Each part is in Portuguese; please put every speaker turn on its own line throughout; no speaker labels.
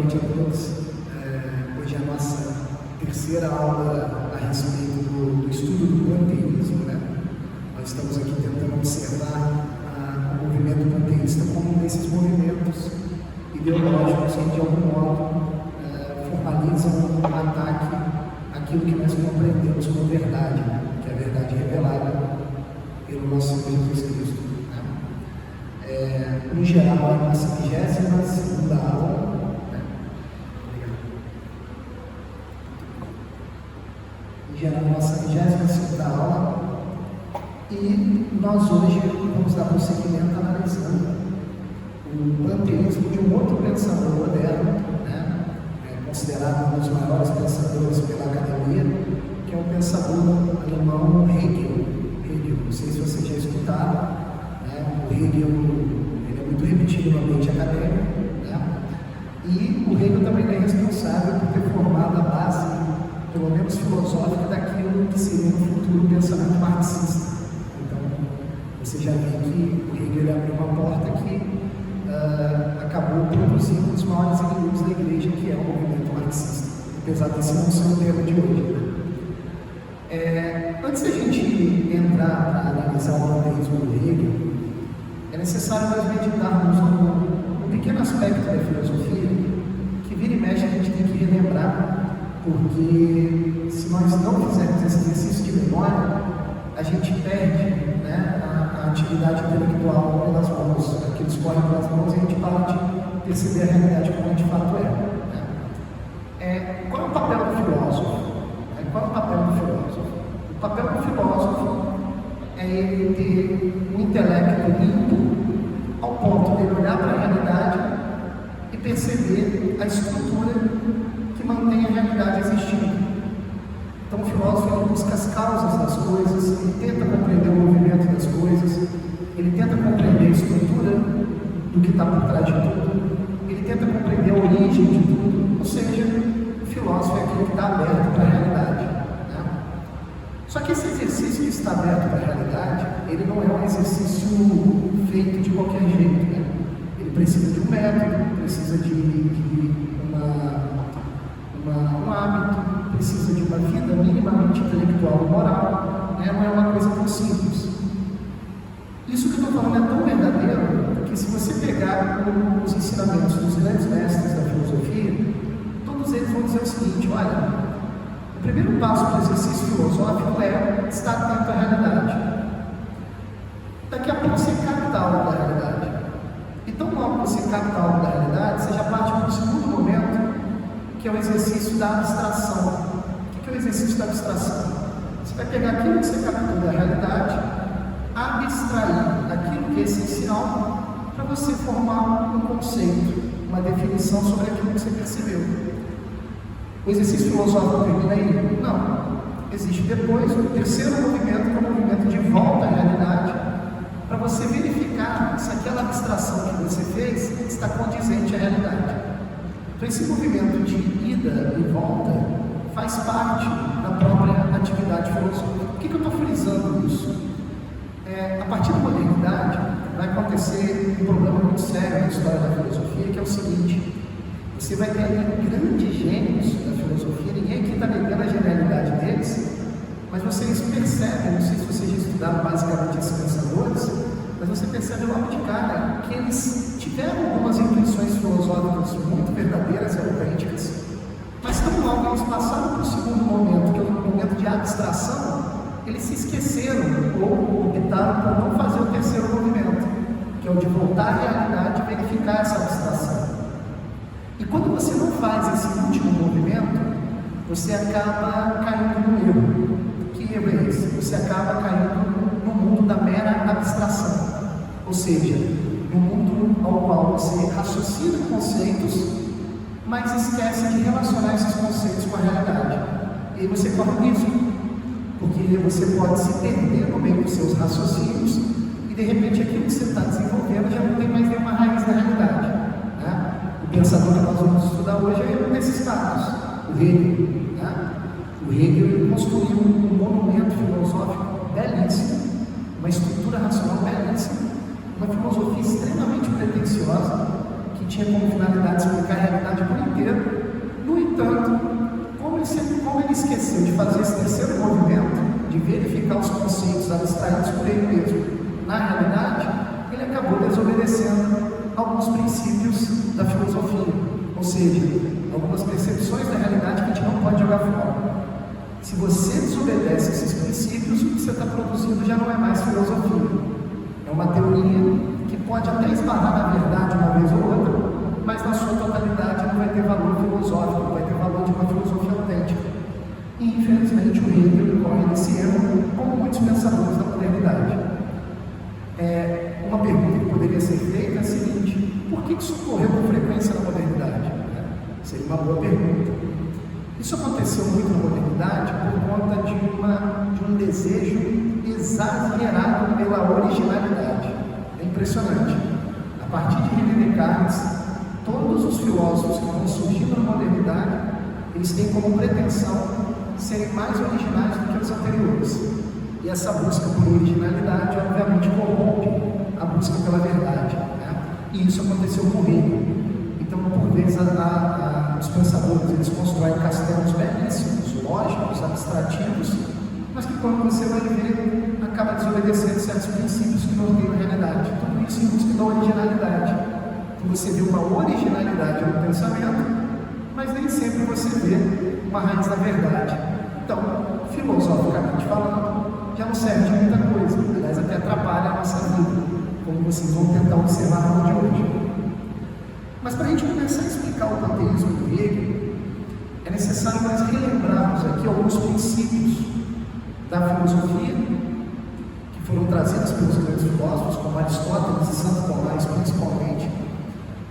noite a todos. Hoje é a nossa terceira aula a respeito do estudo do panteísmo, né? Nós estamos aqui tentando observar o movimento panteísta como um desses movimentos ideológicos que, de algum modo, formalizam um ataque àquilo que nós compreendemos como verdade, né? Que é a verdade revelada pelo nosso Senhor Jesus Cristo. Em geral, é a nossa 22ª aula. Em geral, a nossa 22ª aula. E nós hoje vamos dar prosseguimento analisando o panteísmo de um outro pensador moderno, né? Considerado um dos maiores pensadores pela academia, que é o pensador alemão Hegel. Não sei se vocês já escutaram, né? O Hegel ele é muito repetido no ambiente acadêmico, né? E o Hegel também é responsável por ter formado a base, pelo menos filosófica, daquilo que seria no futuro o pensamento marxista. Então, você já vê que o Hegel abriu uma porta que acabou produzindo um dos maiores inimigos da igreja, que é o movimento marxista, apesar desse não ser o tema de hoje. Antes da gente entrar para analisar o panteísmo do Hegel, é necessário nós meditarmos num pequeno aspecto da filosofia que vira e mexe a gente tem que relembrar, porque se nós não fizermos esse exercício de memória, a gente perde, né, a atividade intelectual pelas mãos, aquilo escorre pelas mãos e a gente para de perceber a realidade como de fato é. Né? Qual é o papel do filósofo? Qual é o papel do filósofo? O papel do filósofo é ele ter um intelecto limpo ao ponto de ele olhar para a realidade e perceber a estrutura que mantém a realidade existindo. Então o filósofo ele busca as causas das coisas, ele tenta compreender o movimento das coisas, ele tenta compreender a estrutura do que está por trás de tudo, ele tenta compreender a origem de tudo, ou seja, o filósofo é aquele que está aberto para a realidade. Né? Só que esse exercício que está aberto para a realidade, ele não é um exercício feito de qualquer jeito. Né? Ele precisa de um método, precisa de um hábito, precisa de uma vida minimamente intelectual e moral, né? Não é uma coisa tão simples. Isso que eu estou falando é tão verdadeiro que, se você pegar os ensinamentos dos grandes mestres da filosofia, todos eles vão dizer o seguinte: olha, o primeiro passo para o exercício filosófico é estar atento à realidade. Daqui a pouco você capta algo da realidade. Então, logo que você capta algo da realidade, você já parte para o segundo momento, que é o exercício da abstração. O que é o exercício da abstração? Você vai pegar aquilo que você captou da realidade, abstrair aquilo que é essencial, para você formar um conceito, uma definição sobre aquilo que você percebeu. O exercício filosófico termina aí? Não. Existe depois o terceiro movimento, que é o movimento de volta à realidade, para você verificar se aquela abstração que você fez está condizente à realidade. Então, esse movimento de ida e volta faz parte da própria atividade filosófica. Por que eu estou frisando isso? A partir da modernidade, vai acontecer um problema muito sério na história da filosofia, que é o seguinte: você vai ter grandes gênios da filosofia, ninguém aqui está negando a genialidade deles, mas vocês percebem, não sei se vocês já estudaram basicamente esses pensadores, mas você percebe logo de cara que eles tiveram algumas intuições filosóficas muito verdadeiras e autênticas, mas tão logo eles passaram para o segundo momento, que é o momento de abstração, eles se esqueceram ou optaram por não fazer o terceiro movimento, que é o de voltar à realidade e verificar essa abstração. E quando você não faz esse último movimento, você acaba caindo no erro. Que erro é esse? Você acaba caindo no mundo da mera abstração, ou seja, no mundo ao qual você raciocina conceitos, mas esquece de relacionar esses conceitos com a realidade. E aí você corre risco, porque você pode se perder no meio dos seus raciocínios e, de repente, aquilo que você está desenvolvendo já não tem mais nenhuma raiz na realidade. Né? O pensador que nós vamos estudar hoje é um desses casos, o Hegel. Né? O Hegel construiu um monumento filosófico belíssimo, uma estrutura racional belíssima, uma filosofia extremamente pretensiosa, que tinha como finalidade explicar a realidade por inteiro. dele mesmo. Na realidade, ele acabou desobedecendo alguns princípios da filosofia, ou seja, algumas percepções da realidade que a gente não pode jogar fora. Se você desobedece esses princípios, o que você está produzindo já não é mais filosofia. É uma teoria que pode até esbarrar na verdade uma vez ou outra, mas na sua totalidade não vai ter valor filosófico, não vai ter valor de uma filosofia autêntica. E infelizmente o Hegel corre nesse erro, como muitos pensadores da modernidade. Uma pergunta que poderia ser feita é a seguinte: por que isso ocorreu com frequência na modernidade? Seria uma boa pergunta. Isso aconteceu muito na modernidade por conta de um desejo exagerado pela originalidade. É impressionante. A partir de René Descartes, todos os filósofos que vão surgindo na modernidade, eles têm como pretensão serem mais originais do que os anteriores. E essa busca por originalidade, obviamente, corrompe a busca pela verdade. E isso aconteceu com Hegel. Então, por vezes, os pensadores eles constroem castelos belíssimos, lógicos, abstrativos, mas que, quando você vai ver, acaba desobedecendo certos princípios que norteiam a realidade. Tudo isso em busca da originalidade. Então, você vê uma originalidade no pensamento, mas nem sempre você vê uma raiz da verdade. Então, filosoficamente falando, já não serve de muita coisa, aliás, até atrapalha a nossa vida, como vocês vão tentar observar no dia de hoje. Mas para a gente começar a explicar o panteísmo do Hegel, é necessário nós relembrarmos aqui alguns princípios da filosofia que foram trazidos pelos grandes filósofos, como Aristóteles e Santo Tomás principalmente,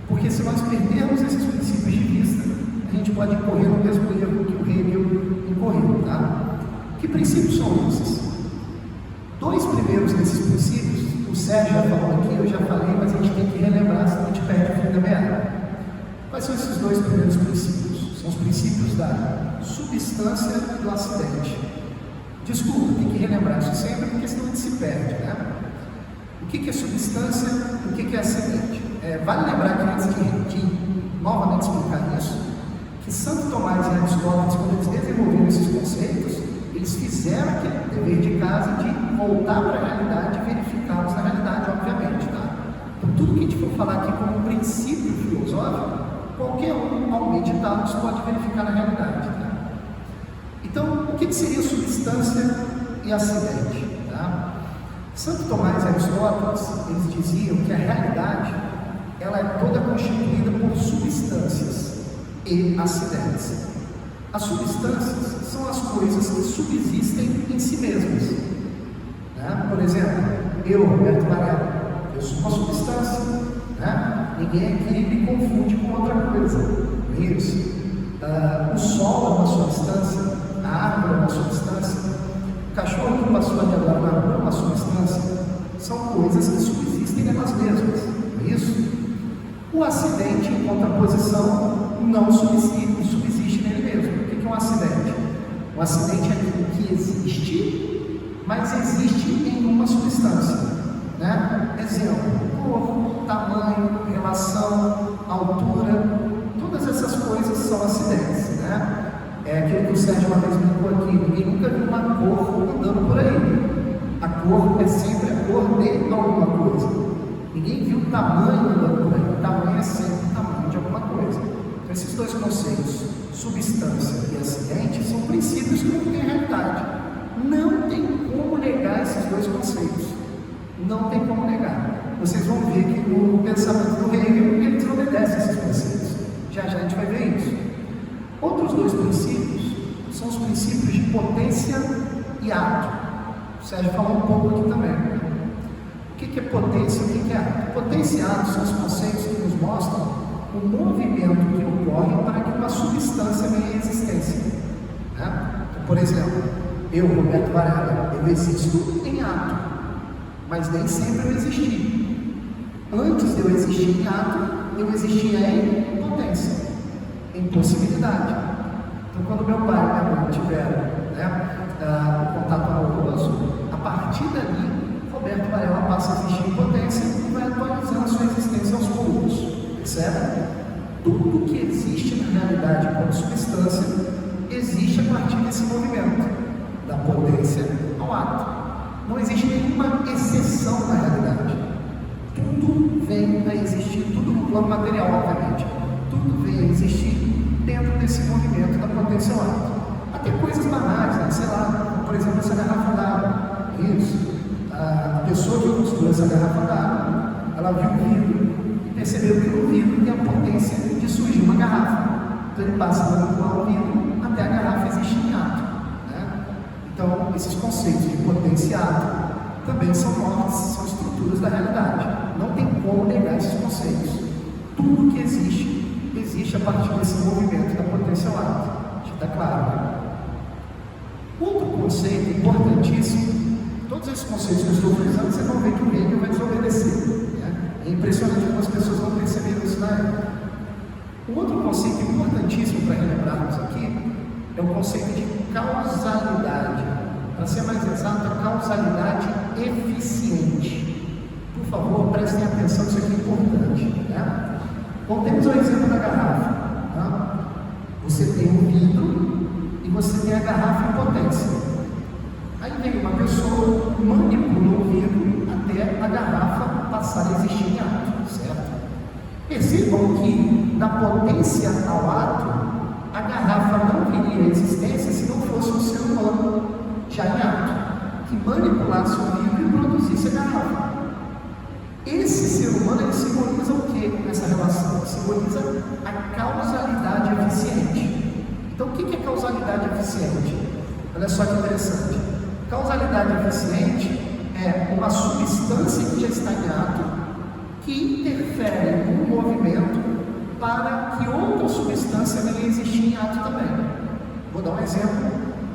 porque se nós perdermos esses princípios de vista, a gente pode incorrer no mesmo erro que o Hegel incorreu, tá? Que princípios são esses? Dois primeiros desses princípios, o Sérgio já falou aqui, eu já falei, mas a gente tem que relembrar, senão a gente perde o fim da meada. Quais são esses dois primeiros princípios? São os princípios da substância e do acidente. Desculpa, tem que relembrar isso sempre, porque senão a gente se perde, né? O que é substância e o que é acidente? Vale lembrar que antes de novamente explicar isso, que Santo Tomás e Aristóteles, quando eles desenvolveram esses conceitos, eles fizeram aquele dever de casa de voltar para a realidade e verificá-los na realidade, obviamente, tá? Então, tudo que a gente for falar aqui como um princípio filosófico, qualquer um, ao meditá-los, pode verificar na realidade, tá? Então, o que seria substância e acidente, tá? Santo Tomás e Aristóteles, eles diziam que a realidade, ela é toda constituída por substâncias e acidentes. As substâncias são as coisas que subsistem em si mesmas, né? Por exemplo, eu, Roberto Varela, eu sou uma substância, né? Ninguém aqui me confunde com outra coisa, não é isso? O sol é uma substância, a árvore é uma substância, o cachorro que passou ali agora na rua é uma substância. São coisas que subsistem nelas mesmas, não é isso? O acidente, em contraposição, não subsiste nele mesmo. O que é um acidente? Um acidente é aquilo que existe, mas existe em uma substância, né? Exemplo: cor, tamanho, relação, altura, todas essas coisas são acidentes, né? É aquilo que o Sérgio uma vez brincou aqui: ninguém nunca viu uma cor andando por aí. A cor é sempre a cor de alguma coisa. Ninguém viu o tamanho andando por aí. O tamanho é sempre o tamanho de alguma coisa. Então, esses dois conceitos, substância e acidente, são princípios que não têm realidade. Não tem como negar esses dois conceitos. Não tem como negar. Vocês vão ver que no pensamento do Hegel, ele desobedece esses conceitos. Já já a gente vai ver isso. Outros dois princípios são os princípios de potência e ato. O Sérgio falou um pouco aqui também. O que é potência e o que é ato? Potência e ato são os conceitos que nos mostram o movimento que ocorre para que uma substância venha à existência, né? Então, por exemplo, eu, Roberto Varela, eu existo em ato, mas nem sempre eu existi. Antes de eu existir em ato, eu existia em potência, em possibilidade. Então, quando meu pai e minha mãe tiveram, o contato amoroso, a partir dali, Roberto Varela passa a existir em potência e vai atualizando a sua existência aos poucos. Percebe? Tudo que existe na realidade como substância existe a partir desse movimento, da potência ao ato. Não existe nenhuma exceção na realidade. Tudo vem a existir, tudo no plano material, obviamente. Tudo vem a existir dentro desse movimento da potência átomo. Até coisas banais, né? Sei lá, por exemplo, essa garrafa d'água. Isso. A pessoa que costurou essa garrafa d'água, ela viu o vidro e percebeu que no vidro tem a potência de surgir uma garrafa. Então ele passa a manipular o vidro até a garrafa existir em átomo. Então, esses conceitos de potência e átomo também são normas, são estruturas da realidade. Não tem como negar esses conceitos. Tudo que existe, existe a partir desse movimento da potência átomo. Está claro, né? Outro conceito importantíssimo, todos esses conceitos que eu estou frisando, vocês vão ver que o Hegel vai desobedecer. Né? É impressionante como as pessoas não perceberam isso na época. Um outro conceito importantíssimo para relembrarmos aqui é o conceito de causalidade. Para ser mais exato, a causalidade eficiente. Por favor, prestem atenção, isso aqui é importante. Né? Voltemos ao exemplo da garrafa. Tá? Você tem um vidro e você tem a garrafa em potência. Aí vem uma pessoa, manipula o vidro até a garrafa passar a existir em átomo, certo? Percebam que da potência ao átomo, a garrafa não viria à existência se não fosse um ser humano já em átomo, que manipulasse o vidro e produzisse a garrafa. Esse ser humano, ele simboliza o que nessa relação? Ele simboliza a causalidade eficiente. Então, o que é causalidade eficiente? Olha só que interessante. Causalidade eficiente é uma substância que já está em átomo que interfere no movimento para que outra substância venha a existir em átomo também. Vou dar um exemplo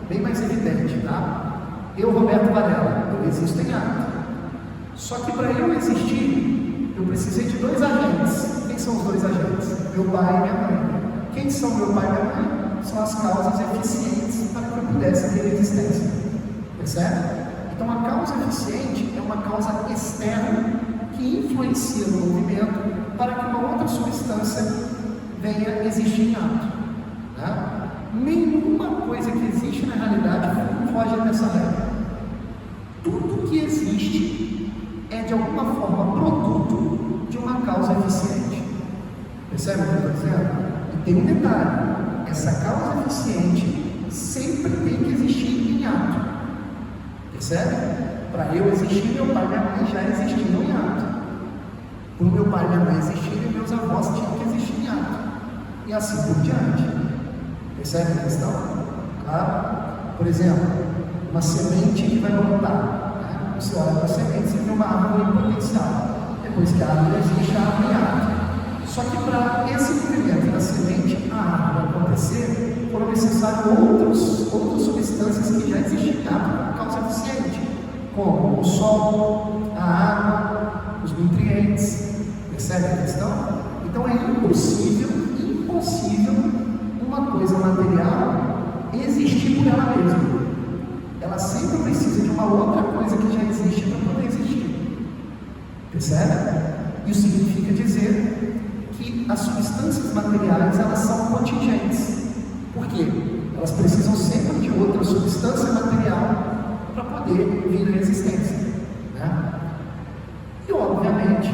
bem mais evidente, tá? Eu, Roberto Varela, eu existo em átomo. Só que para eu existir, eu precisei de dois agentes. Quem são os dois agentes? Meu pai e minha mãe. Quem são meu pai e minha mãe? São as causas eficientes para que eu pudesse ter existência. Percebe? Então a causa eficiente é uma causa externa que influencia no movimento para que uma outra substância venha a existir em átomo. Né? Nenhuma coisa que existe na realidade foge dessa regra. Tudo que existe é de alguma forma produto de uma causa eficiente. Percebe o que eu estou dizendo? E tem um detalhe: essa causa eficiente sempre tem que existir em átomo. Percebe? Para eu existir, meu pai e minha mãe já existiam em átomo. Para o meu pai e minha mãe existirem, meus avós tinham que existir em átomo. E assim por diante. Percebe a questão? Claro? Por exemplo, uma semente que vai brotar. Né? Você olha para a semente, você vê uma árvore em potencial. Depois que a árvore existe, a árvore é átomo. Só que para esse movimento da semente, a árvore acontecer, foram necessárias outras substâncias que já existiam em átomo por causa eficiente, como o sol, a água, os nutrientes. Percebe a questão? Então é impossível uma coisa material existir por ela mesma. Ela sempre precisa de uma outra coisa que já existe para poder existir. Percebe? Isso significa dizer que as substâncias materiais, elas são contingentes. Por quê? Elas precisam sempre de outra substância material para poder vir à existência. Né? E obviamente,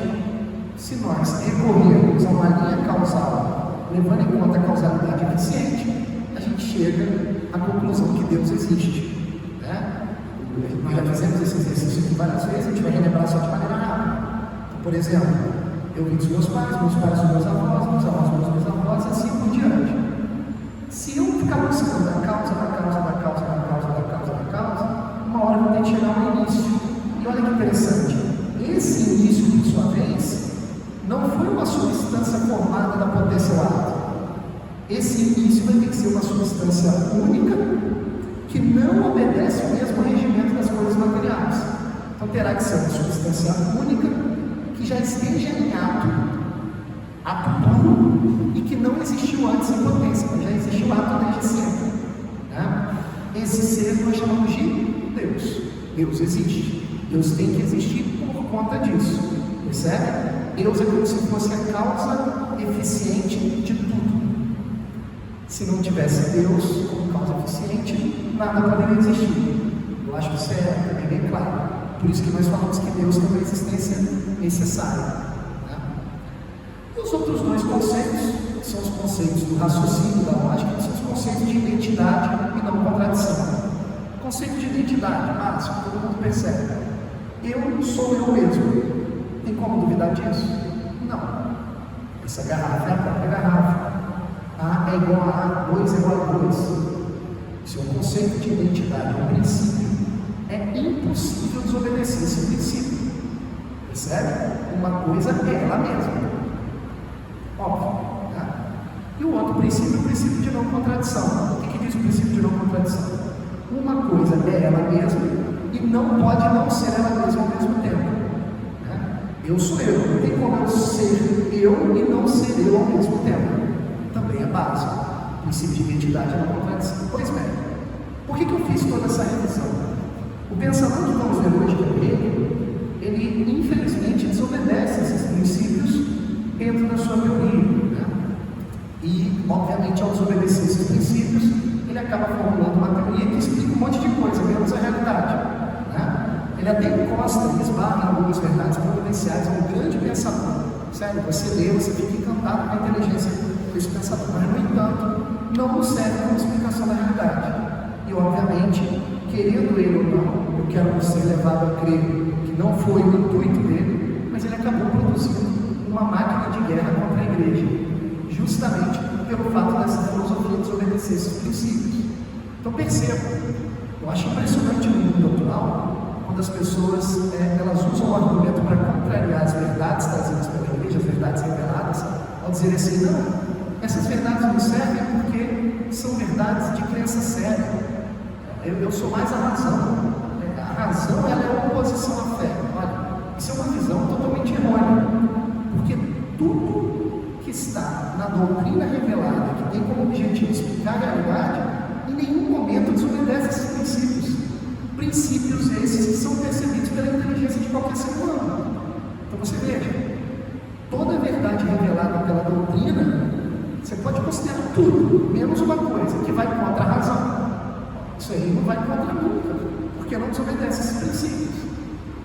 se nós recorrermos a uma linha causal, levando em conta a causalidade eficiente, a gente chega à conclusão que Deus existe. Né? Nós já fizemos esse exercício aqui várias vezes, a gente vai relembrar só de maneira rápida. Então, por exemplo, eu vim dos meus pais dos meus avós dos meus avós, e assim por diante. Se eu ficar buscando a causa, uma hora eu vou ter que chegar ao início. E olha que interessante, esse início, por sua vez, não foi uma substância formada da potência átomo. Esse início vai ter que ser uma substância única, que não obedece o mesmo regimento das coisas materiais. Então terá que ser uma substância única, que já esteja em átomo puro, e que não existiu antes em potência, mas já existiu átomo desde sempre. Né? Esse ser nós chamamos de Deus. Deus existe. Deus tem que existir por conta disso. Percebe? Deus é como se fosse a causa eficiente de tudo. Se não tivesse Deus como causa eficiente, nada poderia existir. Eu acho que isso é bem claro. Por isso que nós falamos que Deus tem uma existência necessária. Né? E os outros dois conceitos, que são os conceitos do raciocínio, da lógica, que são os conceitos de identidade e não contradição. Conceito de identidade, básico, todo mundo percebe. Eu sou eu mesmo. Tem como duvidar disso? Não. Essa garrafa é a própria garrafa. A é igual a A, 2 é igual a 2. Esse é um conceito de identidade, é um princípio. É impossível desobedecer esse princípio. Percebe? Uma coisa é ela mesma. Óbvio. Né? E o outro princípio é o princípio de não contradição. O que diz o princípio de não contradição? Uma coisa é ela mesma e não pode não ser ela mesma ao mesmo tempo. Né? Eu sou eu, não tem como eu ser eu e não ser eu ao mesmo tempo. Também é básico. O princípio de identidade é não contradição. Pois bem, por que eu fiz toda essa revisão? O pensamento que vamos ver hoje também, ele infelizmente desobedece esses princípios dentro da sua teoria. Né? E, obviamente, ao desobedecer esses princípios, ele acaba formulando uma teoria que explica um monte de coisa, menos a realidade. Né? Ele até encosta, esbarra em algumas verdades providenciais, é um grande pensador. Sério, você lê, você fica encantado com a inteligência desse pensador, mas, no entanto, não nos serve como explicação da realidade. E, obviamente, querendo ele ou não, eu quero ser levado a crer que não foi o intuito dele, mas ele acabou produzindo uma máquina de guerra contra a igreja, justamente pelo fato dessa filosofia desobedecer esses princípios. Então perceba, eu acho impressionante no mundo atual, quando as pessoas elas usam o argumento para contrariar as verdades trazidas pela igreja, as verdades reveladas, ao dizer assim, não, essas verdades não servem porque são verdades de crença séria. Eu sou mais a razão. A razão ela é oposição à fé. Olha, isso é uma visão totalmente errônea, porque tudo que está na doutrina revelada, que tem como objetivo explicar a realidade, em nenhum momento desobedece esses princípios. Princípios esses que são percebidos pela inteligência de qualquer ser humano. Então você veja, toda a verdade revelada pela doutrina, você pode considerar tudo, menos uma coisa, que vai contra a razão. Isso aí não vai contra nunca, porque não desobedece esses princípios.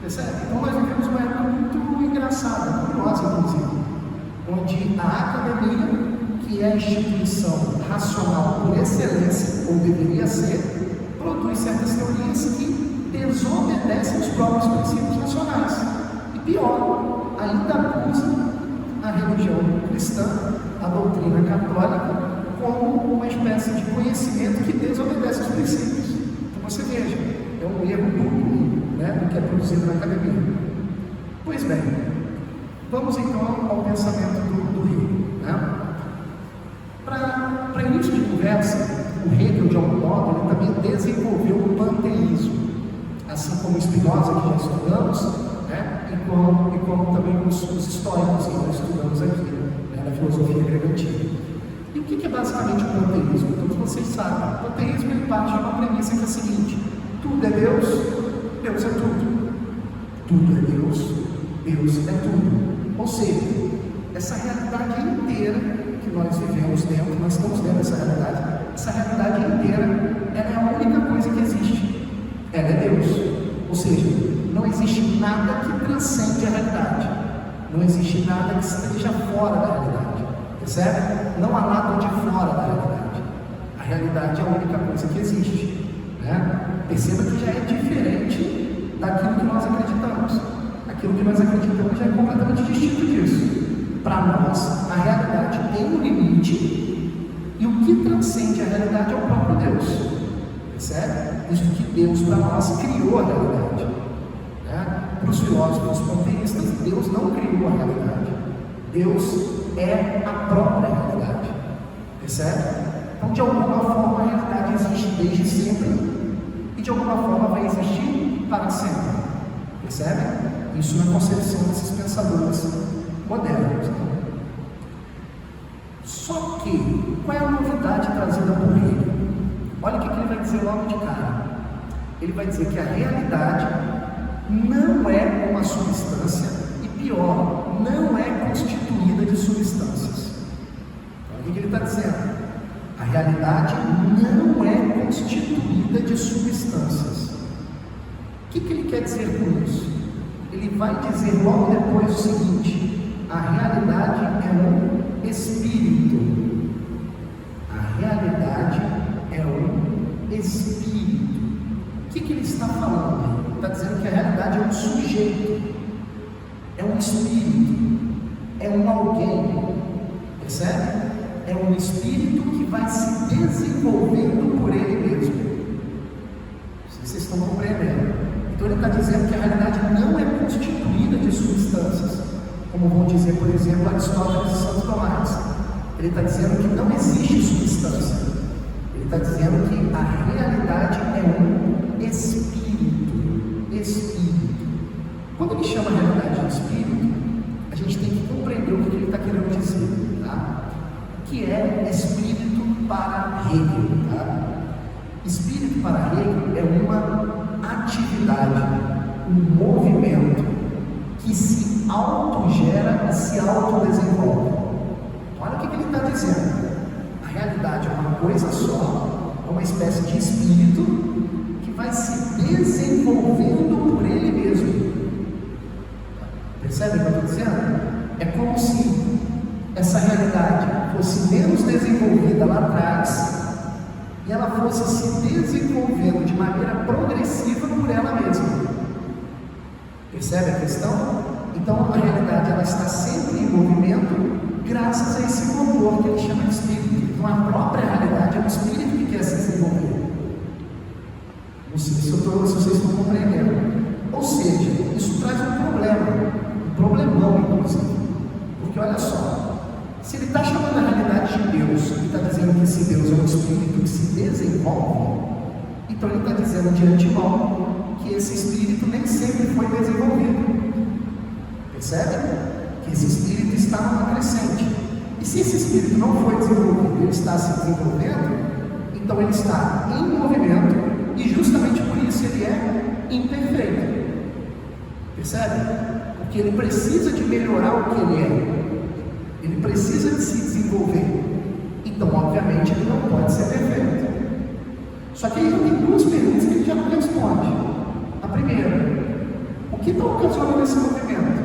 Percebe? Então nós vivemos uma época muito engraçada, curiosa inclusive, onde a academia, que é a instituição racional por excelência, ou deveria ser, produz certas teorias que desobedecem os próprios princípios racionais. E pior, ainda acusa a religião cristã, a doutrina católica, como uma espécie de conhecimento que desobedece os princípios. Então você veja, é um erro duplo, né, do que é produzido na academia. Pois bem, vamos então ao pensamento do Hegel. Né? Para início de conversa, o Hegel, de algum modo, ele também desenvolveu o panteísmo, assim como Spinoza, que já estudamos, né? e como também os históricos que nós estudamos aqui, né? na filosofia grega antiga. E o que é basicamente o panteísmo? Todos vocês sabem. O panteísmo ele parte de uma premissa que é a seguinte: tudo é Deus, Deus é tudo. Tudo é Deus, Deus é tudo. Ou seja, essa realidade inteira que nós vivemos dentro, nós estamos dentro dessa realidade, essa realidade inteira, ela é a única coisa que existe. Ela é Deus. Ou seja, não existe nada que transcende a realidade. Não existe nada que esteja fora da realidade. Percebe? Não há nada de fora da realidade. A realidade é a única coisa que existe. Né? Perceba que já é diferente daquilo que nós acreditamos. Aquilo que nós acreditamos já é completamente distinto disso. Para nós, a realidade tem um limite e o que transcende a realidade é o próprio Deus. Percebe? Isso que Deus para nós criou a realidade. Né? Para os filósofos panteístas, Deus não criou a realidade. Deus é a própria realidade. Percebe? Então, de alguma forma, a realidade existe desde sempre e de alguma forma vai existir para sempre. Percebe? Isso na concepção desses pensadores modernos. Só que, qual é a novidade trazida por Hegel? Olha o que ele vai dizer logo de cara. Ele vai dizer que a realidade não é uma substância e, pior, não é constituída de substâncias. Então, o que ele está dizendo? A realidade não é constituída de substâncias. que ele quer dizer com isso? Ele vai dizer logo depois o seguinte: a realidade é um espírito. A realidade é um espírito. O que ele está falando? Ele está dizendo que a realidade é um sujeito, é um espírito, é um alguém, percebe? É um espírito que vai se desenvolvendo por ele mesmo. Não sei se vocês estão compreendendo. Então ele está dizendo que a realidade não é constituída de substâncias, como vão dizer, por exemplo, Aristóteles e Santo Tomás. Ele está dizendo que não existe substância. Ele está dizendo que a realidade é um espírito. Espírito. Quando ele chama a realidade de espírito, a gente tem que compreender o que ele está querendo dizer, tá? O que é espírito para Hegel, tá? Espírito para Hegel é uma atividade, um movimento que se autogera e se autodesenvolve. Olha o que ele está dizendo. A realidade é uma coisa só, é uma espécie de espírito que vai se desenvolvendo por ele mesmo. Percebe o que eu estou dizendo? É como se essa realidade fosse menos desenvolvida lá atrás e ela fosse se desenvolvendo de maneira progressiva por ela mesma. Percebe a questão? Então a realidade ela está sempre em movimento graças a esse motor que ele chama de espírito. Então a própria realidade é um espírito que quer se desenvolver. Não sei se vocês estão compreendendo. Ou seja, isso traz um problema, um problemão inclusive. Porque olha só, se ele está chamando a realidade de Deus, ele está dizendo que esse Deus é um espírito que se desenvolve, então ele está dizendo de antemão que esse espírito nem sempre foi desenvolvido. Percebe? Que esse espírito está numa crescente. E se esse espírito não foi desenvolvido, ele está se desenvolvendo, então ele está em movimento e justamente por isso ele é imperfeito. Percebe? Porque ele precisa de melhorar o que ele é. Ele precisa de se desenvolver. Então, obviamente, ele não pode ser perfeito. Só que aí tem duas perguntas que ele já não responde. A primeira: o que está ocasionando esse movimento?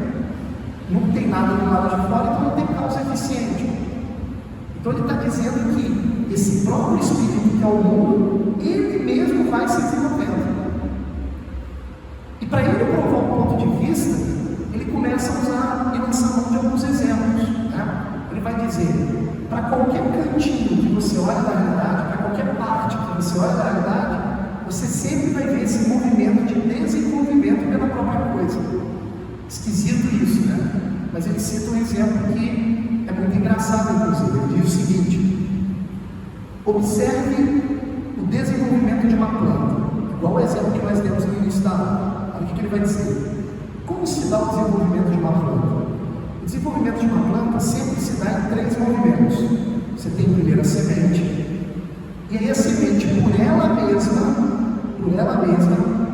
Não tem nada do lado de fora, então não tem causa eficiente. Então ele está dizendo que esse próprio espírito que é o mundo, ele mesmo vai se desenvolvendo. E para ele provar um ponto de vista, ele começa a usar e lançar mão de alguns exemplos. Ele vai dizer: para qualquer cantinho que você olha da realidade, para qualquer parte que você olha da realidade, você sempre vai ver esse movimento de desenvolvimento pela própria coisa. Esquisito isso, né? Mas ele cita um exemplo que é muito engraçado, inclusive. Ele diz o seguinte: observe o desenvolvimento de uma planta, igual o exemplo que nós demos no início da aula. Olha o que ele vai dizer. Como se dá o desenvolvimento de uma planta? O desenvolvimento de uma planta sempre se dá em 3 movimentos. Você tem primeiro a semente, e aí a semente por ela mesma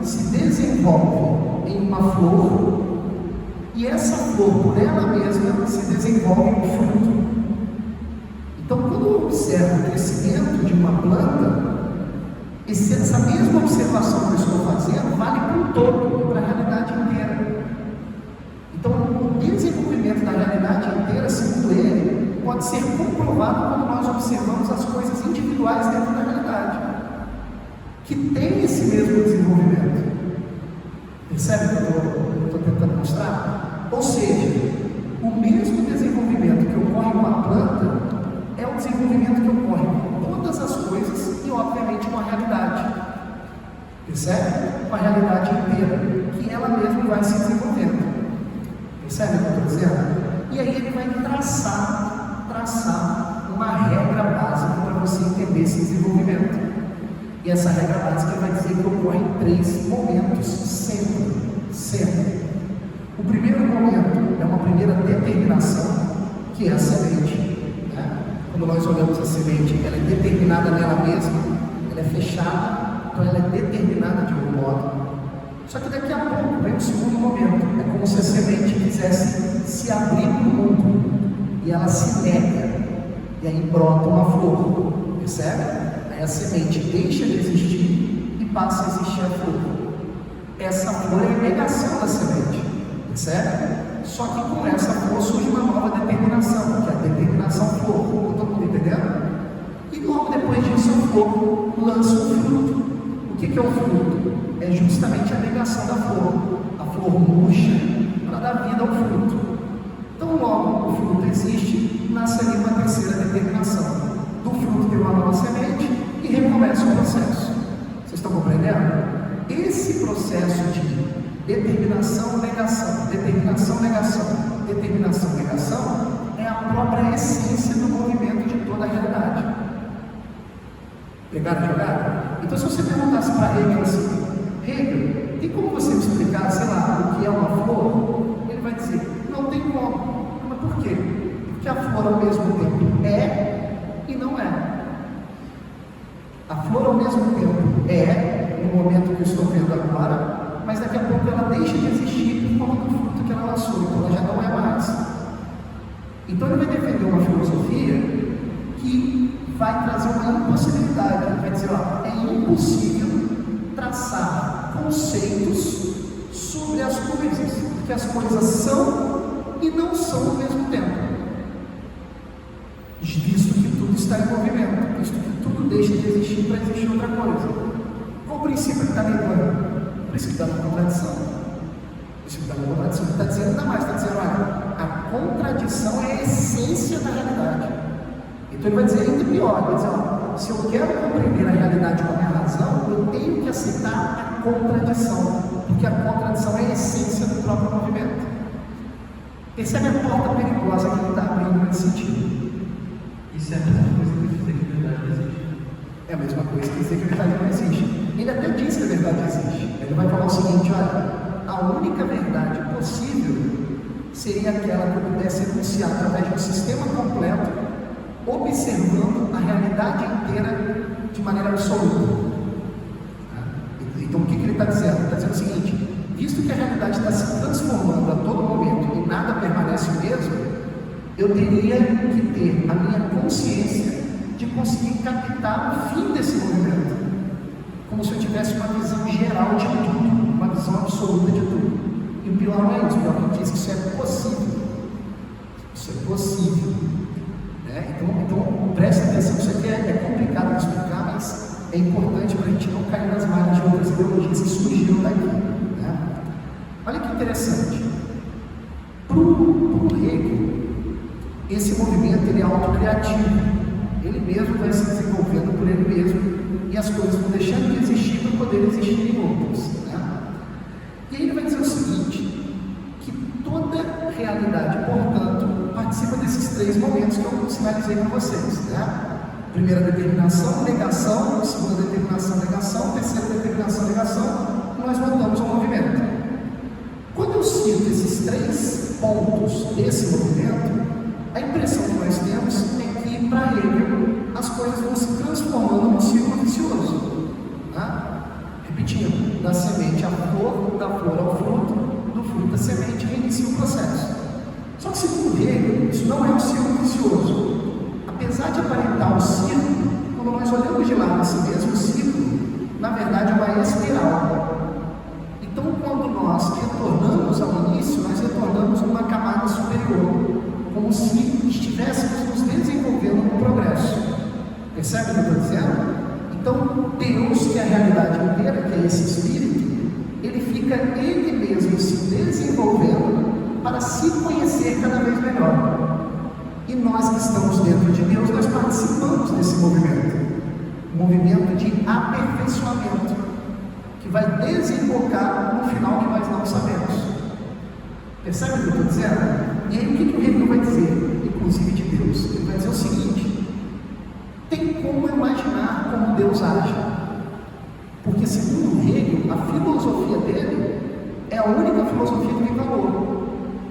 se desenvolve em uma flor, e essa flor por ela mesma se desenvolve em um fruto. Então, quando eu observo o crescimento de uma planta, essa mesma observação que eu estou fazendo vale para o todo, para a realidade inteira. Então, o desenvolvimento da realidade inteira, segundo ele, pode ser comprovado quando nós observamos as coisas individuais dentro da realidade, que tem esse mesmo desenvolvimento. Percebe o que eu estou tentando mostrar? Ou seja, o mesmo desenvolvimento que ocorre com a planta é o desenvolvimento que ocorre com todas as coisas e, obviamente, com a realidade. Percebe? Com a realidade inteira, que ela mesma vai se desenvolvendo. Percebe o que eu estou dizendo? E aí ele vai traçar uma regra básica para você entender esse desenvolvimento. E essa regra básica vai dizer que ocorre em 3 momentos, sempre. O primeiro momento é uma primeira determinação, que é a semente. Né? Quando nós olhamos a semente, ela é determinada nela mesma, ela é fechada, então ela é determinada de algum modo. Só que daqui a pouco vem o segundo momento. É como se a semente quisesse se abrir para o mundo, e ela se nega, e aí brota uma flor. Percebe? Aí a semente deixa de existir e passa a existir a flor. essa flor é a negação da semente, percebe? Só que com essa flor surge uma nova determinação, que é a determinação flor. Está todo mundo entendendo? E logo depois disso a flor lança um fruto. O que é o fruto? É justamente a negação da flor. A flor murcha para dar vida ao fruto. Então logo o fruto existe, nasce ali uma terceira determinação. Do fruto tem uma nova semente e recomeça o processo. Vocês estão compreendendo? Esse processo de determinação, negação, determinação, negação, determinação, negação é a própria essência do movimento de toda a realidade. Pegaram a jogada? Então, se você perguntasse para Hegel assim, Hegel, tem como você me explicar, sei lá, o que é uma flor? Ele vai dizer, não tem como. Mas por quê? Porque a flor ao mesmo tempo é e não é. A flor ao mesmo tempo é, no momento que eu estou vendo agora, mas daqui a pouco ela deixa de existir por conta do fruto que ela lançou, então ela já não é mais. Então ele vai defender uma filosofia que vai trazer uma impossibilidade. Ele vai dizer, ó, é impossível traçar conceitos sobre as coisas, porque as coisas são e não são ao mesmo tempo, visto que tudo está em movimento, visto que tudo deixa de existir para existir outra coisa. Qual o princípio que está negando? O princípio da não contradição. O princípio da não contradição. Ele está dizendo ainda mais, está dizendo, olha, a contradição é a essência da realidade. Então ele vai dizer ainda pior, ele vai dizer, ó, se eu quero compreender a realidade com a minha razão, eu tenho que aceitar a contradição, porque a contradição é a essência do próprio movimento. Percebe a porta perigosa que ele está abrindo nesse sentido.
Isso é a mesma coisa que dizer que a verdade não existe.
É a mesma coisa que dizer que a verdade não existe. Ele até diz que a verdade existe. Ele vai falar o seguinte, olha, a única verdade possível seria aquela que eu pudesse enunciar através de um sistema completo, observando a realidade inteira de maneira absoluta. Então o que ele está dizendo? Ele está dizendo o seguinte, visto que a realidade está se transformando a todo momento e nada permanece o mesmo, eu teria que ter a minha consciência de conseguir captar o fim desse movimento, como se eu tivesse uma visão geral de tudo, uma visão absoluta de tudo. E o pior não é isso, o pior que diz que isso é possível. Isso é possível. Então preste atenção, isso aqui é complicado de explicar, mas é importante para a gente não cair nas malhas de outras ideologias que surgiram daqui. Né? Olha que interessante. Para o Hegel, esse movimento ele é autocriativo. Ele mesmo vai se desenvolvendo por ele mesmo e as coisas vão deixando de existir para poder existir em outros. Né? E aí ele vai dizer o seguinte, que toda realidade, portanto, participa desses três momentos que eu sinalizei para vocês. Né? Primeira determinação, negação. Segunda determinação, negação. Terceira determinação, negação. E nós voltamos ao movimento. Quando eu cito esses três pontos desse movimento, a impressão que nós temos é que, para ele, as coisas vão se transformando num ciclo vicioso. Né? Repetindo, da semente à flor, da flor ao fruto, do fruto à semente, reinicia o processo. Só que, segundo ele, isso não é um ciclo vicioso. Apesar de aparentar um ciclo, quando nós olhamos de lado esse mesmo ciclo, na verdade é uma espiral. Então, quando nós retornamos ao início, nós retornamos numa camada superior, como se estivéssemos nos desenvolvendo no progresso. Percebe o que eu estou dizendo? Então, Deus, que é a realidade inteira, que é esse Espírito, ele fica ele mesmo se desenvolvendo para se conhecer cada vez melhor. E nós que estamos dentro de Deus, nós participamos desse movimento. Um movimento de aperfeiçoamento, que vai desembocar no final que nós não sabemos. Percebe o que eu estou dizendo? E aí o que o Hegel vai dizer, inclusive de Deus? Ele vai dizer o seguinte, tem como imaginar como Deus age? Porque segundo Hegel, a filosofia dele é a única filosofia que tem valor.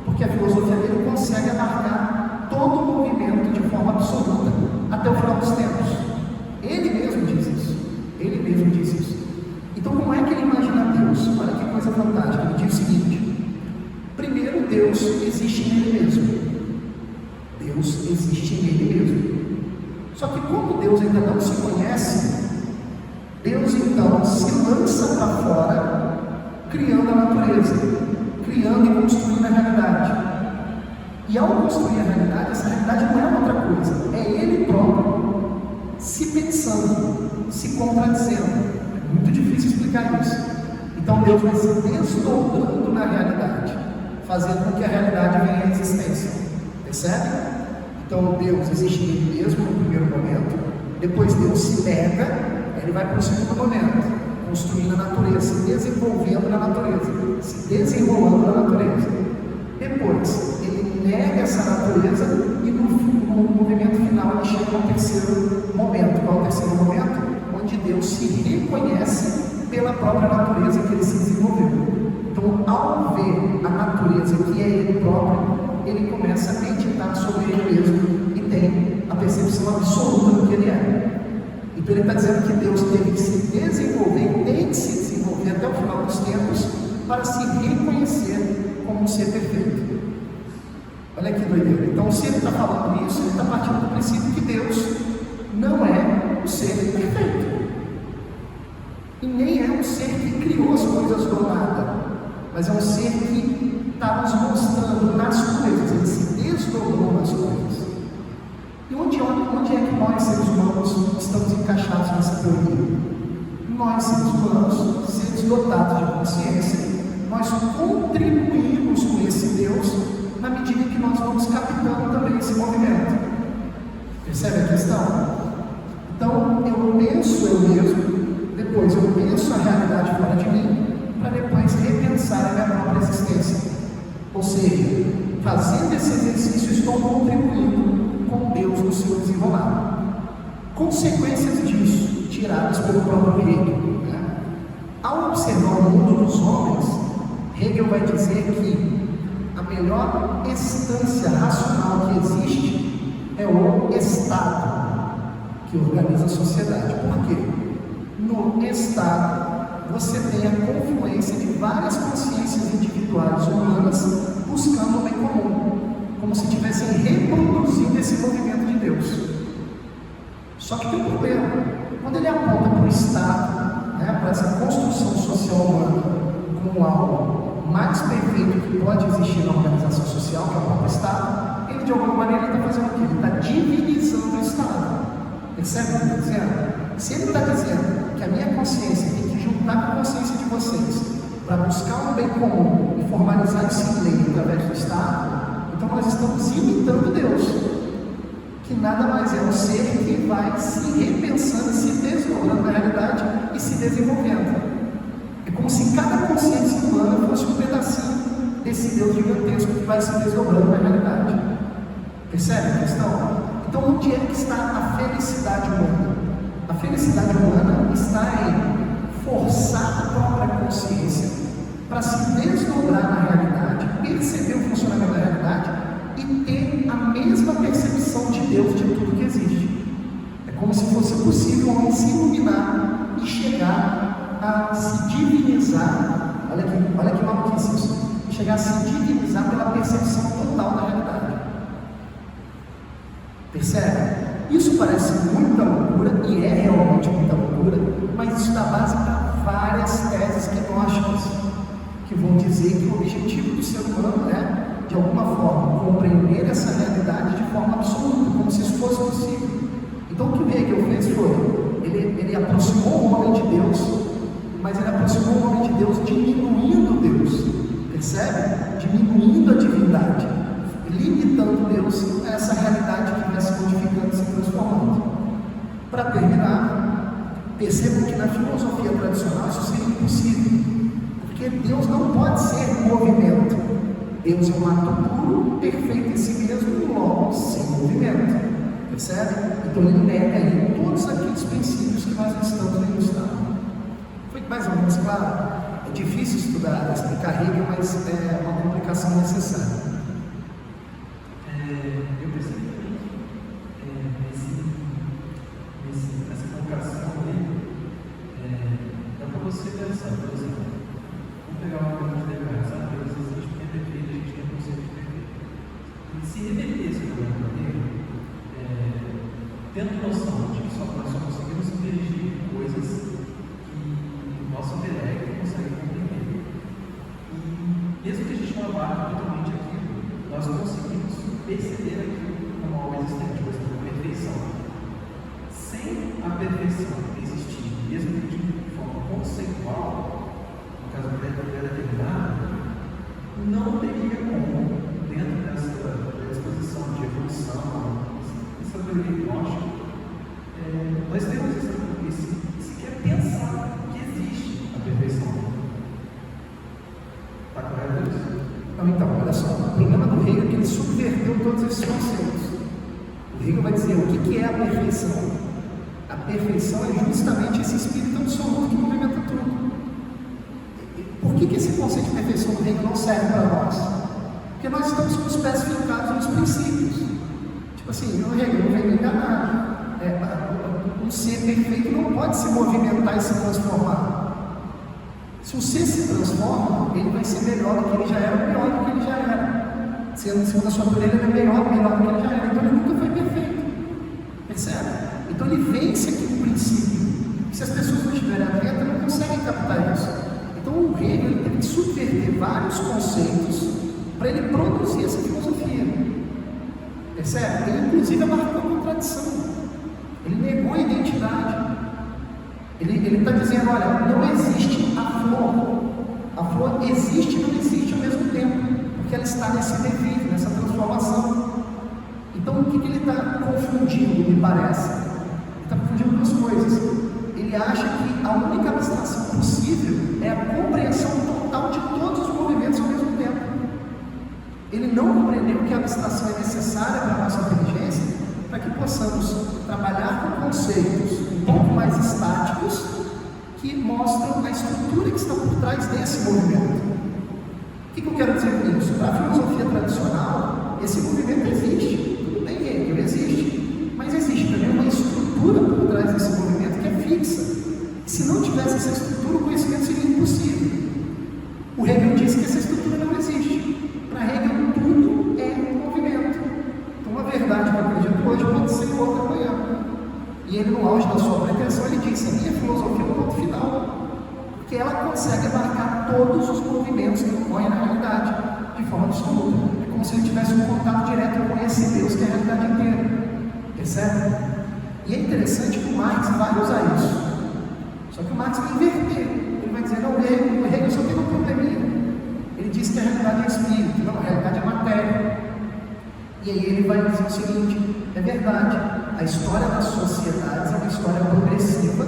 Porque a filosofia dele consegue abarcar todo o movimento de forma absoluta, até o final dos tempos. Ele mesmo diz isso. Ele mesmo diz isso. Então como é que ele imagina Deus? Olha que coisa fantástica. Ele diz o seguinte, primeiro, Deus existe em Ele mesmo. Deus existe em Ele mesmo. Só que como Deus ainda não se conhece, Deus então se lança para fora, criando a natureza, criando e construindo a realidade. E ao construir a realidade, essa realidade não é outra coisa, é Ele próprio se pensando, se contradizendo. É muito difícil explicar isso. Então Deus vai se desdobrando na realidade, fazendo com que a realidade venha à existência. Percebe? Então Deus existe Ele mesmo no primeiro momento, depois Deus se nega, Ele vai para o segundo momento, construindo a natureza, se desenvolvendo na natureza, se desenrolando na natureza. Depois, Ele nega essa natureza e no movimento final Ele chega ao terceiro momento. Qual é o terceiro momento? Onde Deus se reconhece pela própria natureza que Ele se desenvolveu. Então, ao ver a natureza que é Ele próprio, Ele começa a meditar sobre Ele mesmo e tem a percepção absoluta do que Ele é. Então Ele está dizendo que Deus teve que se desenvolver, tem que se desenvolver até o final dos tempos para se reconhecer como um ser perfeito. Olha que doideira. Então, se Ele está falando isso, Ele está partindo do princípio que Deus não é um ser perfeito. E nem é um ser que criou as coisas do nada, mas é um ser que está nos mostrando nas coisas, Ele se desdobrou nas coisas. E onde é que nós, seres humanos, estamos encaixados nessa teoria? Nós, seres humanos, seres dotados de consciência, nós contribuímos com esse Deus na medida que nós vamos captando também esse movimento. Percebe a questão? Então, eu penso eu mesmo, depois eu penso a realidade fora de mim, para depois repensar a minha própria existência. Ou seja, fazendo esse exercício, estou contribuindo com Deus no seu desenrolar. Consequências disso, tiradas pelo próprio Hegel. Ao observar o mundo dos homens, Hegel vai dizer que a melhor instância racional que existe é o Estado, que organiza a sociedade. Por quê? No Estado, você tem a confluência de várias consciências individuais humanas buscando o bem comum, como se estivessem reproduzindo esse movimento de Deus. Só que tem um problema. Quando ele aponta para o Estado, para essa construção social humana como algo mais perfeito que pode existir na organização social, que é o próprio Estado, ele de alguma maneira está fazendo o quê? Ele está divinizando o Estado. Percebe o que ele está dizendo? Se ele está dizendo que a minha consciência tem que juntar com a consciência de vocês para buscar um bem comum e formalizar isso em lei através do Estado, então nós estamos imitando Deus, que nada mais é um ser que vai se repensando, se desdobrando na realidade e se desenvolvendo. É como se cada consciência humana fosse um pedacinho desse Deus gigantesco que vai se desdobrando na realidade. Percebe a questão? Então, onde é que está a felicidade humana? A felicidade humana está em forçar a própria consciência para se desdobrar na realidade, perceber o funcionamento da realidade e ter a mesma percepção de Deus de tudo que existe. É como se fosse possível um homem se iluminar e chegar a se divinizar. Olha que maluquice isso. Chegar a se divinizar pela percepção total da realidade. Percebe? Isso parece muita loucura, e é realmente muita loucura, mas isso dá base para várias teses gnósticas, que vão dizer que o objetivo do ser humano é, de alguma forma, compreender essa realidade de forma absoluta, como se isso fosse possível. Então o que o Hegel fez foi, ele aproximou o homem de Deus, mas ele aproximou o homem de Deus diminuindo Deus, percebe? Diminuindo a divindade, limitando Deus a essa realidade que vai se modificando e se transformando. Para terminar, percebam que na filosofia tradicional isso seria impossível, porque Deus não pode ser movimento. Deus é um ato puro, perfeito em si mesmo, logo sem movimento. Percebe? Então ele nega aí todos aqueles princípios que nós estamos ilustrando. Foi mais ou menos claro? É difícil estudar, explicar Hegel, mas é uma complicação necessária.
Eu percebi essa colocação aí, dá para você pensar, por exemplo, vamos pegar uma pergunta de Descartes, sabe? Deus existe porque é perfeito, a gente tem conceito de perfeito. E se reverter esse problema dele, tendo noção de que nós só conseguimos dirigir coisas que o nosso intelecto consegue compreender. a perfeição existir, mesmo que de forma conceitual, no caso da ideia determinada, não teria como, dentro dessa exposição de evolução, essa teoria gnóstica, nós temos sequer pensar que existe a perfeição. Está correto isso?
Então, olha só, o problema do Hegel é que ele subverteu todos esses conceitos. O Hegel vai dizer o que é a perfeição. A perfeição é justamente esse espírito absoluto que movimenta tudo. Por que esse conceito de perfeição do Hegel não serve para nós? Porque nós estamos com os pés fincados nos princípios. Tipo assim, o Hegel não vem me enganar. Um ser perfeito não pode se movimentar e se transformar. Se o ser se transforma, ele vai ser melhor do que ele já era, ou pior do que ele já era. Segundo a sua natureza, ele é melhor do que ele já era. Então ele nunca foi perfeito. Percebe? Então ele vence aqui no princípio. Se as pessoas não estiverem atentas, não conseguem captar isso. Então o Hegel ele teve que subverter vários conceitos para ele produzir essa filosofia. Percebe? Ele inclusive abarcou a contradição. Ele negou a identidade. Ele está dizendo, olha, não existe a flor. A flor existe e não existe ao mesmo tempo, porque ela está nesse defeito, nessa transformação. Então o que ele está confundindo, me parece? Ele está confundindo duas coisas. Ele acha que a única abstração possível é a compreensão total de todos os movimentos ao mesmo tempo. Ele não compreendeu que a abstração é necessária para a nossa inteligência, para que possamos trabalhar com conceitos um pouco mais estáticos que mostram a estrutura que está por trás desse movimento. O que eu quero dizer com isso? Para a filosofia tradicional, esse movimento existe. Tudo bem, ele existe. Mas existe também uma estrutura por trás desse movimento que é fixa. E se não tivesse essa estrutura, o conhecimento seria impossível. O Hegel disse que essa estrutura não existe. Para Hegel, tudo é movimento. Então, uma verdade que eu acredito hoje pode ser outra amanhã. E ele, no auge da sua pretensão, ele disse: a minha filosofia é o ponto final, porque ela consegue abarcar todos os movimentos que ocorrem na realidade, de forma absoluta. É como se ele tivesse um contato direto com esse Deus que é a realidade inteira. Percebe? E é interessante que o Marx vai usar isso. Só que o Marx vai inverter. Ele vai dizer: não, o Hegel só tem um probleminha. Ele diz que a realidade é espírito, não, a realidade é matéria. E aí ele vai dizer o seguinte: é verdade, a história das sociedades é uma história progressiva,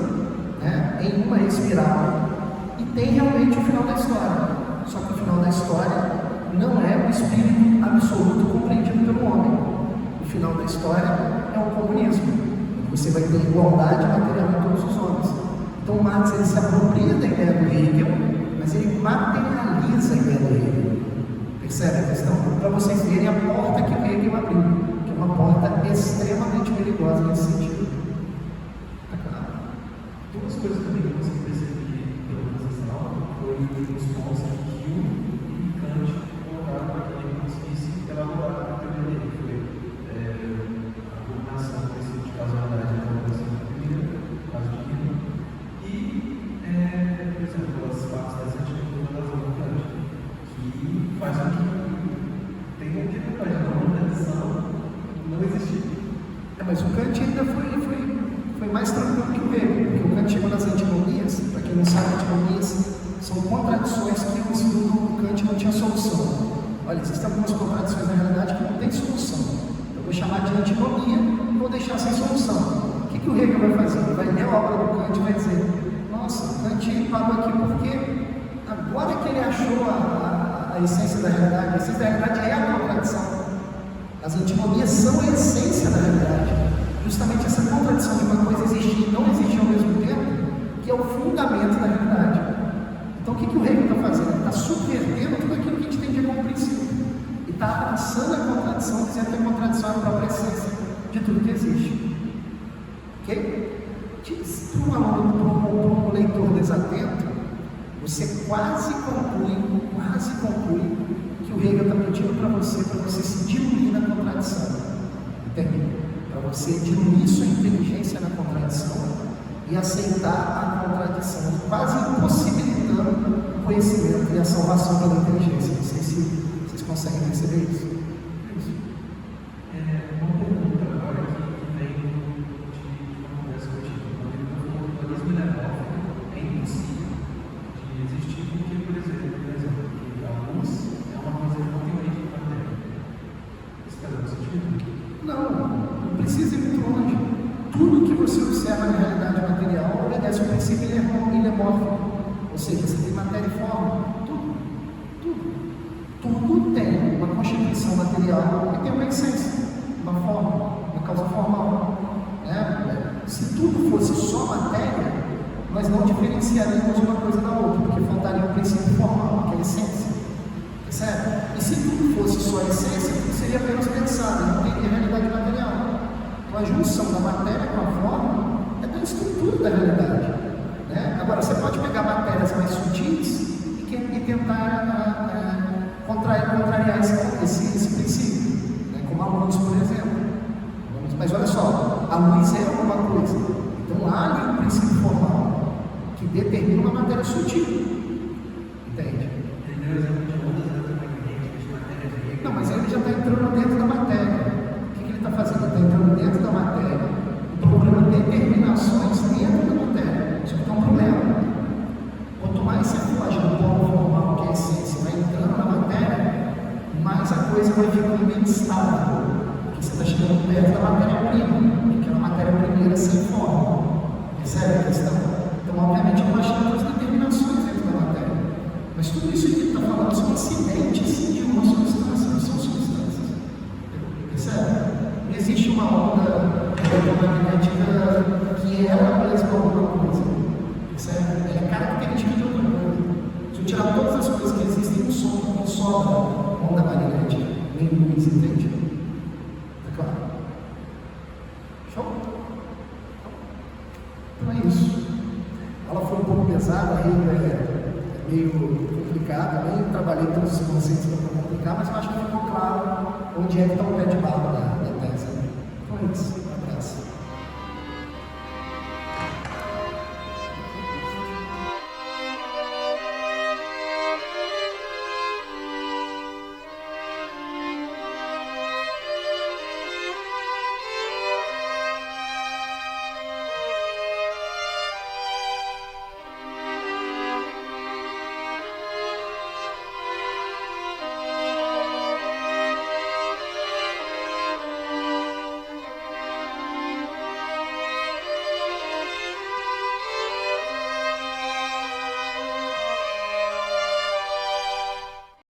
né, em uma espiral, e tem realmente o final da história. Só que o final da história não é o espírito absoluto compreendido pelo homem. O final da história é o comunismo. Você vai ter igualdade material em todos os homens. Então Marx ele se apropria da ideia do Hegel, mas ele materializa a ideia do Hegel. Percebe a questão? Para vocês verem a porta que o Hegel abriu, que é uma porta extremamente perigosa nesse sentido. Tá claro?
Duas coisas também que eu consegui perceber pela essa aula foi os pontos que Hume e Kant colocaram para que ele conseguisse elaborar a teoria dele, que foi a combinação do princípio de causalidade e a colaboração da primeira, no caso de Hume, e, por exemplo, as partes das arquiteturas da razão do Kant, que faz com que tenha que não tradição não existir.
Mas o Kant ainda foi mais tranquilo que o Hegel, porque o Kant chegou nas antinomias. Para quem não sabe, antinomias são contradições que o estudo do Kant não tinha solução. Olha, existem algumas contradições na realidade que não tem solução. Eu vou chamar de antinomia e vou deixar sem solução. O que o Hegel vai fazer? Ele vai ler a obra do Kant e vai dizer: nossa, o Kant parou aqui porque agora que ele achou a essência da realidade, a essência da realidade é a contradição. As antinomias são a essência da realidade. Justamente essa contradição de uma coisa existir e não existir ao mesmo tempo, que é o fundamento da realidade. Então o que o Hegel está fazendo? Ele está subvertendo tudo aquilo que a gente tem de como princípio. E está abraçando a contradição, dizendo que a contradição é a própria essência de tudo que existe. Ok? Para um leitor desatento, você quase conclui que o Hegel está pedindo para você se diluir na contradição. Entende? Para você diluir sua inteligência na contradição e aceitar a contradição, quase impossibilitando o conhecimento e a salvação pela inteligência. Não sei se vocês conseguem perceber isso.
Uma pergunta agora que vem de uma conversa que eu tive
Ou seja, você tem matéria e forma, tudo tem uma constituição material e tem uma essência, uma forma, uma causa formal. Né? Se tudo fosse só matéria, nós não diferenciaríamos uma coisa da outra, porque faltaria um princípio formal, que é a essência. Certo? E se tudo fosse só a essência, tudo seria apenas pensado, não teria realidade material. Então a junção da matéria com a forma é da estrutura da realidade. Né? Agora, você pode pegar matérias mais sutis e tentar contrariar esse princípio, né? Como a luz, por exemplo. Mas olha só, a luz é alguma coisa. Então há ali um princípio formal que determina uma matéria sutil. Entende?
Entendeu o exemplo de ondas eletromagnéticas de matéria viva?
Não, mas aí ele já está entrando dentro da matéria. O que ele está fazendo? Ele está entrando dentro da matéria e procurando determinações dentro da matéria. Isso aqui é um problema. Quanto mais você foge do polo formal, que é a essência, vai entrando na matéria, mais a coisa vai ficando meio instável. Porque você está chegando perto da matéria-prima, que é uma matéria primeira sem forma. Percebe a questão? Então, obviamente, eu acho outras determinações dentro da matéria. Mas tudo isso que ele está falando são incidentes de uma substância, não são substâncias. Percebe? Não existe uma onda eletromagnética que é ela mesma alguma coisa. Percebe? É característica de outra coisa. Se eu tirar todas as coisas que existem no som, não sobra onda magnética, nem luz, entende? Tá claro? Show? Então é isso. Ela foi um pouco pesada, a regra é meio complicada, nem trabalhei todos os conceitos para complicar, mas eu acho que ficou claro onde é que está o pé de barro da tese. Então é isso.